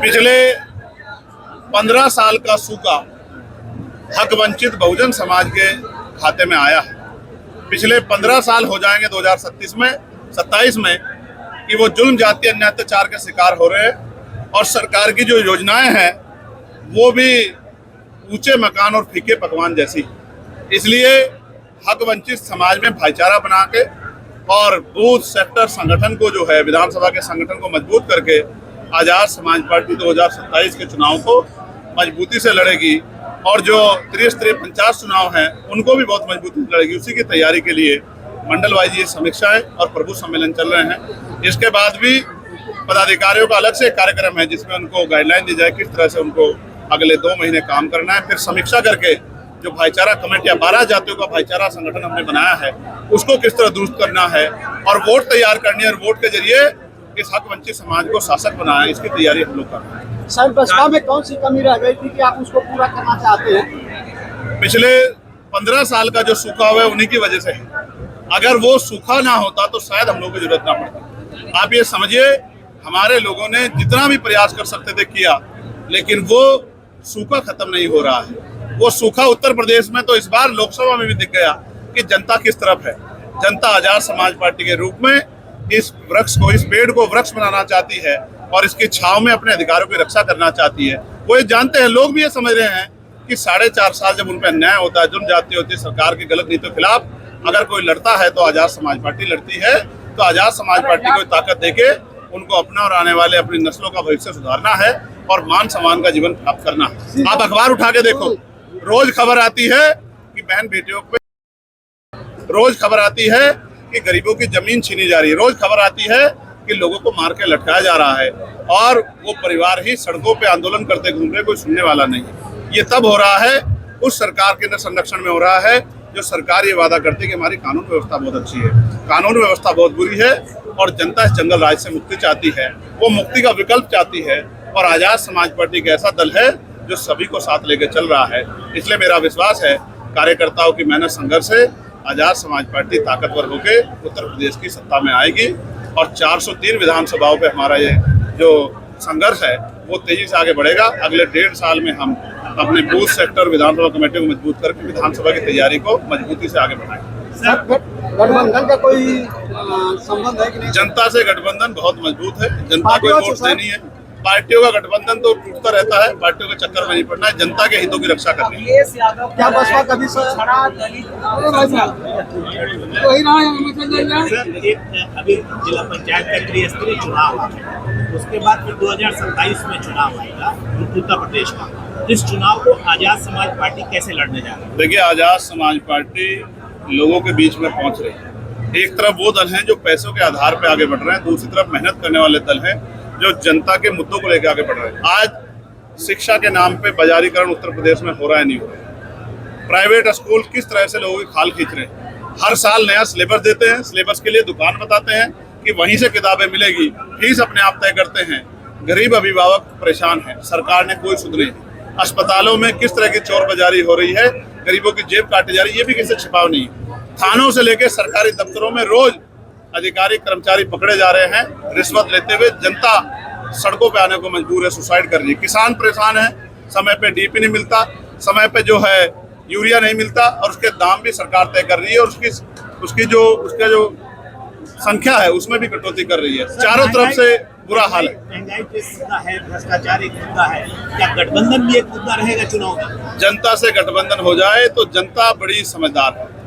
पिछले 15 साल का सूखा हक वंचित बहुजन समाज के खाते में आया है। पिछले 15 साल हो जाएंगे 2027 में कि वो जुल्म जाति अन्याय अत्याचार के शिकार हो रहे हैं और सरकार की जो योजनाएं हैं वो भी ऊंचे मकान और फीके पकवान जैसी। इसलिए हक वंचित समाज में भाईचारा बना के और बूथ सेक्टर संगठन को जो है विधानसभा के संगठन को मजबूत करके आजाद समाज पार्टी 2027 के चुनाव को मजबूती से लड़ेगी और जो त्रिस्तरीय पंचायत चुनाव हैं उनको भी बहुत मजबूती से लड़ेगी। उसी की तैयारी के लिए मंडल वाइज ये समीक्षाएं और प्रभु सम्मेलन चल रहे हैं। इसके बाद भी पदाधिकारियों का अलग से कार्यक्रम है जिसमें उनको गाइडलाइन दी जाए किस तरह से उनको अगले 2 महीने काम करना है। फिर समीक्षा करके जो भाईचारा कमेटियां 12 जातियों का भाईचारा संगठन हमने बनाया है उसको किस तरह दुरुस्त करना है और वोट तैयार करनी है और वोट के जरिए इस हक वंचित समाज को शासक बनाना है, इसकी तैयारी हम लोग कर रहे हैं। सर, बसपा में कौन सी कमी रह गई थी कि आप उसको पूरा करना चाहते हैं? पिछले 15 साल का जो सूखा हुआ है उन्हीं की वजह से है। अगर वो सूखा ना होता तो शायद हम लोगों को जरूरत ना पड़ती। आप ये समझिए हमारे लोगों ने जितना भी प्रयास कर सकते थे किया, लेकिन वो सूखा खत्म नहीं हो रहा है। वो सूखा उत्तर प्रदेश में तो इस बार लोकसभा में भी दिख गया कि जनता किस तरफ है। जनता आजाद समाज पार्टी के रूप में इस पेड़ को वृक्ष बनाना चाहती है और इसकी छांव में अपने अधिकारों की रक्षा करना चाहती है। वो ये जानते हैं, लोग भी ये समझ रहे हैं कि 4.5 साल जब उन पर अन्याय होता है, जुल्म जाती होती है सरकार की गलत नीतियों के खिलाफ, अगर कोई लड़ता है तो आजाद समाज पार्टी लड़ती है। तो आजाद समाज पार्टी को ताकत देके उनको अपना और आने वाले अपनी नस्लों का भविष्य सुधारना है और मान सम्मान का जीवन प्राप्त करना है। आप अखबार उठा के देखो, रोज खबर आती है कि बहन बेटियों पे, रोज खबर आती है कि गरीबों की जमीन छीनी जा रही है, रोज खबर आती है कि लोगों को मार के लटकाया जा रहा है और वो परिवार ही सड़कों पे आंदोलन करते घूम रहे, कोई सुनने वाला नहीं। ये तब हो रहा है उस सरकार के संरक्षण में हो रहा है जो सरकार ये वादा करती है कि हमारी कानून व्यवस्था बहुत अच्छी है। कानून व्यवस्था बहुत बुरी है और जनता इस जंगल राज से मुक्ति चाहती है, वो मुक्ति का विकल्प चाहती है और आजाद समाज पार्टी एक ऐसा दल है जो सभी को साथ लेकर चल रहा है। इसलिए मेरा विश्वास है कार्यकर्ताओं की मेहनत संघर्ष से आजाद समाज पार्टी ताकतवर होकर उत्तर प्रदेश की सत्ता में आएगी और 403 विधानसभाओं पे हमारा ये जो संघर्ष है वो तेजी से आगे बढ़ेगा। अगले 1.5 साल में हम अपने बूथ सेक्टर विधानसभा कमेटी को मजबूत करके विधानसभा की तैयारी को मजबूती से आगे बढ़ाएंगे। गठबंधन का कोई संबंध है कि नहीं? जनता से गठबंधन बहुत मजबूत है। जनता को वोट देनी है। पार्टियों का गठबंधन तो टूटता रहता है, पार्टियों के चक्कर में नहीं पड़ना है, जनता के हितों की रक्षा करनी है। क्या बसपा कभी अभी जिला पंचायत का त्रिस्तरीय चुनाव है, उसके बाद फिर 2027 में चुनाव आएगा उत्तर प्रदेश का। इस चुनाव को आजाद समाज पार्टी कैसे लड़ने जा रही है? देखिए, आजाद समाज पार्टी लोगों के बीच में पहुंच रही है। एक तरफ वो दल हैं जो पैसों के आधार पर आगे बढ़ रहे हैं, दूसरी तरफ मेहनत करने वाले दल हैं जो जनता के मुद्दों को लेकर आगे बढ़ रहे हैं। आज शिक्षा के नाम पे बाजारीकरण उत्तर प्रदेश में हो रहा है, नहीं हो रहा है। प्राइवेट स्कूल किस तरह से लोगों की खाल खींच रहे हैं। हर साल नया सिलेबस देते हैं, सिलेबस के लिए दुकान बताते हैं कि वहीं से किताबें मिलेगी, फीस अपने आप तय करते हैं। गरीब अभिभावक परेशान है, सरकार ने कोई सुध नहीं। अस्पतालों में किस तरह की चोर बाजारी हो रही है, गरीबों की जेब काटी जा रही है, ये भी किसी से छिपाव नहीं है। थानों से लेकर सरकारी दफ्तरों में रोज अधिकारी कर्मचारी पकड़े जा रहे हैं रिश्वत लेते हुए। जनता सड़कों पे आने को मजबूर है, सुसाइड कर रही है। किसान परेशान है, समय पे डीपी नहीं मिलता, समय पे जो है यूरिया नहीं मिलता और उसके दाम भी सरकार तय कर रही है और उसका जो संख्या है उसमें भी कटौती कर रही है। चारों तरफ से बुरा हाल है। महंगाई एक मुद्दा है, भ्रष्टाचार एक मुद्दा है, क्या गठबंधन भी एक मुद्दा रहेगा चुनाव में? जनता से गठबंधन हो जाए तो जनता बड़ी समझदार है।